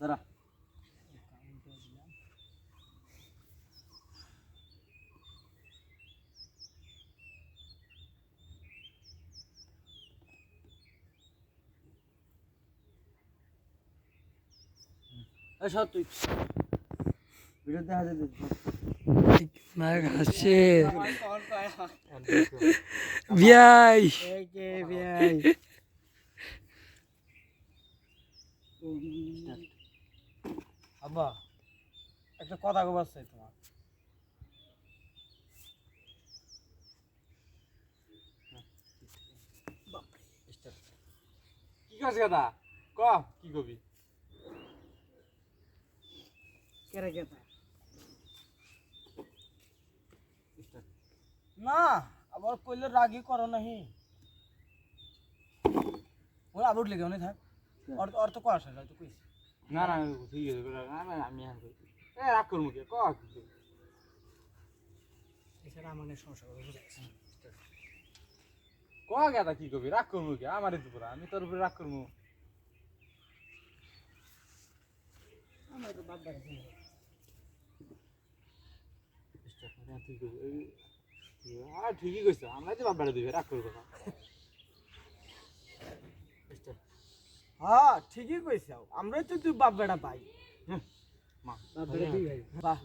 দাঁড়া সব তুই ভিডিও দেখা যেতে মার হাসছে বিয়াই আব্বা একটা কথা কবার চাই তোমার কি কাজ গাদা ক কি কবি কেরে কেতা না আবার কইলে রাগই করো নাহি ওরা আবার উঠলে কেউ নেই থাক অর্থ করা আসে তো কইছি না না ঠিক আছে আমি রাগ করবো কে ক কি কবি এছাড়া আমাদের সমস্যা করে বুঝাইছি ক গাদা কি কবি রাগ করবো কে আমারই তো পুরা আমি তোর উপরে রাগ করবো আমার তো বাদ বাড়ি ঠিকই কইছো আমরাই তো বাপ বেড়া দিবে রাগ করবো না হ্যাঁ ঠিকই কইছাও আমরাই তো তুই বাপ বেটা পাই মা বাপ বেটা দুই ভাই বাহ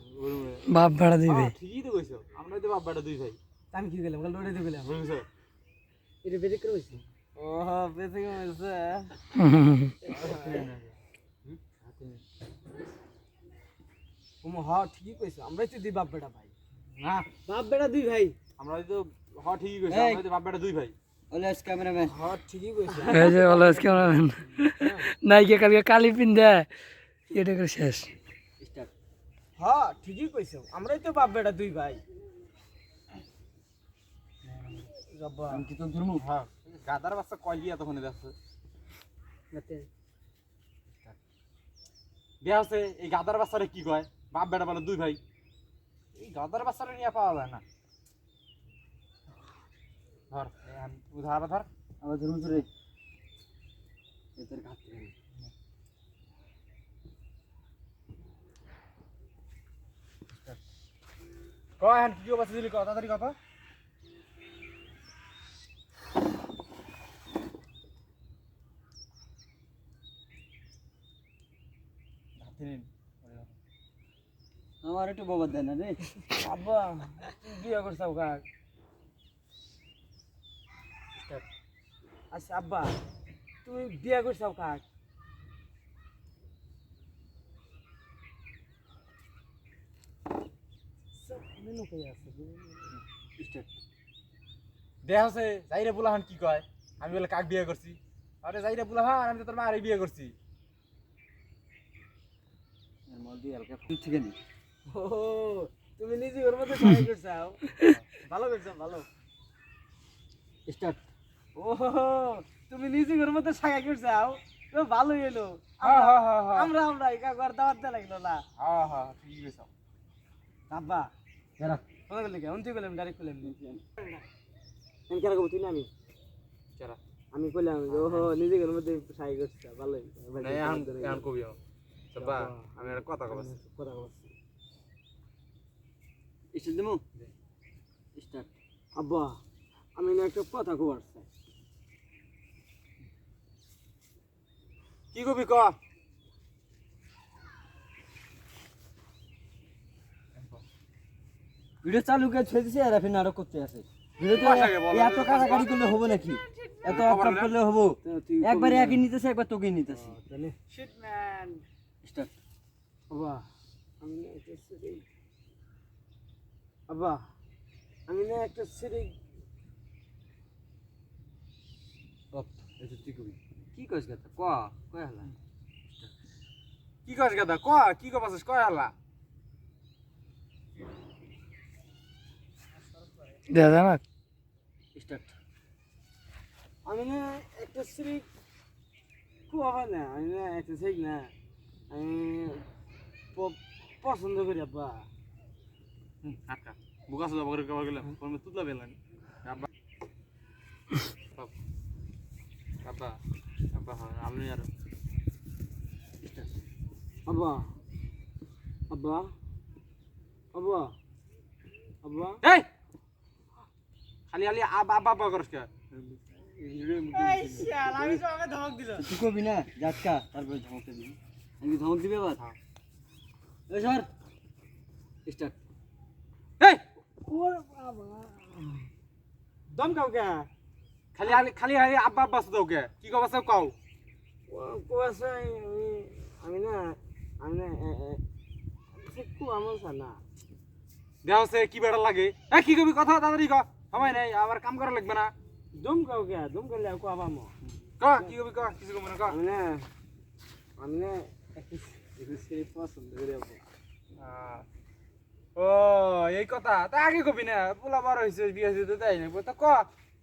বাপ ভাড়া দিবে ঠিকই তো কইছো আমরাই তো বাপ বেড়া দুই ভাই আমি কি গেলাম কাল লড়াইতে গেলাম বুঝছো এটা বেজে করে হইছে ও হ্যাঁ বেজে হইছে তুমি হ্যাঁ ঠিকই কইছো আমরাই তো দুই বাপ বেটা ভাই না বাপ বেটা দুই ভাই আমরাই তো ঠিকই কইছো আমরাই তো বাপ বেড়া দুই ভাই অলওয়েজ ক্যামেরাম্যান হ্যাঁ ঠিকই কইছো এই যে অলওয়েজ ক্যামেরাম্যান নাইকে কালকে কালি পিন দেয় এটা করে শেষ স্টার্ট হ্যাঁ ঠিকই কইছো আমরাই তো বাপ বেটা দুই ভাই রব্বা আমি কি তো ধর্ম হ্যাঁ গাদার বাচ্চা কয় গিয়া তখন দেখছে বিয়া হচ্ছে এই গাদার বাচ্চারে কি কয় বাপ বেটা বলে দুই ভাই এই গাদার বাচ্চারে নিয়ে পাওয়া যায় না ধর ধর আবার ধর আবার ধরুন ধরে এদের ঘাট থেকে কয় হ্যাঁ কি অবস্থা দিলি কত তাড়াতাড়ি কত আমার একটু বাবা দেয় না রে আব্বা তুই বিয়ে করছাও কাক আচ্ছা আব্বা তুমি বিয়ে করছাও কাক মেনু কই আছে দেয়া হচ্ছে যাইরে বুলাহান কি কয় আমি বলে কাক বিয়ে করছি আরে যাইরে বুলাহান আমি তো তোর মারে বিয়ে করছি এর মধ্যে হালকা ফুল থেকে নি ও তুমি নিজে ওর মধ্যে ট্রাই করছাও ভালো করছো ভালো স্টার্ট ও তুমি নিজে ওর মধ্যে ছায়া করছাও তো ভালোই হলো হ্যাঁ হ্যাঁ হ্যাঁ হ্যাঁ আমরা আমরা একা ঘর দাওয়াত দেয়া লাগলো না হ্যাঁ হ্যাঁ ঠিক আছে আব্বা এরা কোন গেলে উনতি গেলাম ডাইরেক্ট কইলাম আমি কেন কব তুই না আমি চারা আমি কইলাম ও নিজে ঘরের মধ্যে ছায়া করছ ভালোই না এখন কবি সবা আমি একটা কথা কইছি কথা কইছি স্টার্ট দেমু স্টার্ট আব্বা আমি না একটা কথা কবার চাই কি কবি ক ভিডিও চালু করে ছেড়ে দিছে আর আপনি নাটক করতে আছে ভিডিওতে এত কাটাকাটি করলে হবে নাকি এত অফ করলে হবে একবার একই নিতেছে একবার তোকে নিতেছি তাহলে শিট ম্যান স্টার্ট আব্বা আমি না একটা সিরি আব্বা আমি না একটা সিরি অপ এটা তুই কবি কি কইছ কথা কয় হলা কি কস গাদা ক কি কবাছিস কয় হালা দাদা না স্টার্ট আমি না একটা সিরি খুব হবে না আমি না একটা ঠিক না আমি পছন্দ করি আব্বা আটকা বুকা সুদা বগরে কভার গেলাম কোন তুতলা বেলানি আব্বা আব্বা আব্বা আমি আর আব্বা আব্বা আব্বা আব্বা এই খালি খালি আব্বা আব্বা করছ কে এই শালা আমি তো আমাকে ধমক দিল তুই কবি না জাটকা তারপরে ধমকটা দিবি আমি ধমক দিবে আবার হ্যাঁ। এই সর স্টার্ট এই ওর বাবা দম কাও কে খালি খালি খালি আব্বা আব্বা সুদা কে কি কবা সব কাও কোয়াছে আমি না একটু আমার না দেহ সে কি বেড়া লাগে এই কি কবি কথা তাড়াতাড়ি ক সময় নাই আবার কাম করা লাগবে না দম কাও কে দম করলে কো আবামো ক কি কবি ক কিছু কম না ক আমি না একটু সেই পছন্দ করে যাবো ও এই কথা তা আগে কবি না পোলা বড় হয়েছে বিয়ে হয়েছে তাই না তো ক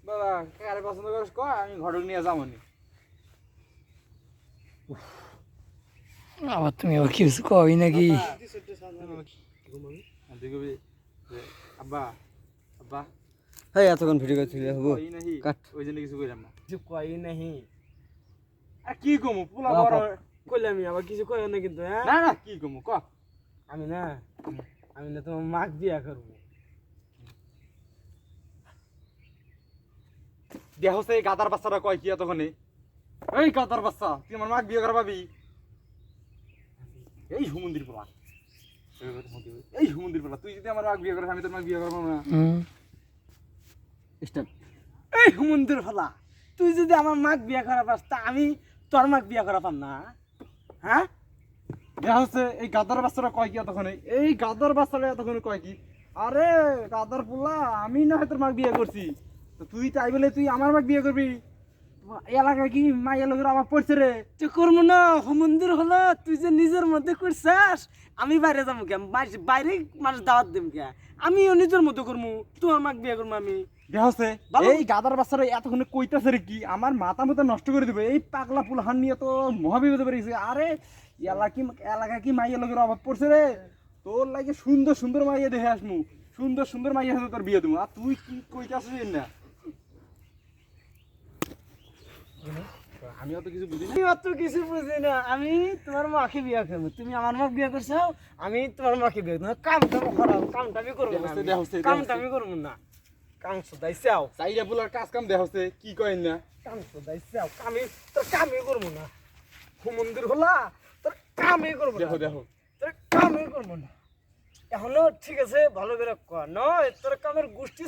বাবা কারে পছন্দ করিস ক আমি ঘটক নিয়ে যাবো নি আবার তুমি আবার কিছু কই নাকি তুই কবি যে, আব্বা আব্বা এই এতক্ষণ ভিডিও করে তুলে হবো ওই নাহি কাট ওই জন্য কিছু কইলাম না কিছু কই নাহি আর কি কমু পোলা বাবা। বড় কইলাম আমি আবার কিছু কই না কিন্তু হ্যাঁ না না কি কমু ক আমি না তোমার মাক বিয়া করবো দেহ সে গাদার বাচ্চাটা কয় কি তখন এই গাদার বাচ্চা তুই আমার মাক বিয়ে করা পাবি এই হুমন্দির পোলা এই হুমন্দির পোলা তুই যদি আমার মাক বিয়ে করিস আমি তোর মাক বিয়ে করবো না স্টার্ট এই হুমন্দির ফলা তুই যদি আমার মাক বিয়া করা পাস তা আমি তোর মাক বিয়া করা পাম না হ্যাঁ দেহ হচ্ছে এই গাদার বাচ্চাটা কয় কি তখন এই গাদার বাচ্চাটা তখন কয় কি আরে গাদার পোলা আমি না হয় তোর মাক বিয়ে করছি তো তুই তাই বলে তুই আমার মাক বিয়ে করবি এলাকায় কি মাইয়া লোকের আবার পড়ছে রে তুই করবো না হুমন্দির হলো তুই যে নিজের মধ্যে করছাস আমি বাইরে যাবো কে বাইরে মানুষ দাওয়াত দেব কে আমিও নিজের মতো করবো তোমার মাক বিয়া করবো আমি দেহ হচ্ছে এই গাদার বাচ্চাটা এতক্ষণ কইতাছে রে কি আমার মাথা মতো নষ্ট করে দিবে এই পাগলা পুলহান নিয়ে তো মহাবিপদে পেরেছে আরে এলাকা কি মাইয়া লোকের অভাব পড়ছে রে তোর লাগে সুন্দর সুন্দর মাইয়া দেখে আসমু সুন্দর সুন্দর মাইয়া সাথে তোর বিয়ে দেবো আর তুই কি কইতাছিস না আমি অত কিছু বুঝি না আমি অত কিছু বুঝি না আমি তোমার মাকে বিয়া করবো তুমি আমার মাকে বিয়া করছো আমি তোমার মাকে বিয়া করবো কামটা খারাপ কামটা আমি করবো না দেহ হচ্ছে কামটা আমি করবো না কাম সদাই চাও চাইরা পুলার কাজ কাম দেহ হচ্ছে কি কয় না কাম সদাই চাও কামি তোর কামই করবো না হুমন্দির হলা তোর কামই করবো না দেখো দেখো তোর কামই করবো না এখনো ঠিক আছে ভালো করে কর নয় তোর কামের গোষ্ঠী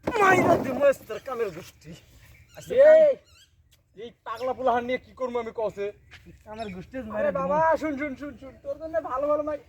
মাইরা দিব তোর কামের গোষ্ঠী আচ্ছা এই পাগলা পুলাহান নিয়ে কি করবো আমি কসে কামের গোষ্ঠী আরে মাইরা দিব বাবা শুন শুন শুন শুন তোর জন্য ভালো ভালো মাই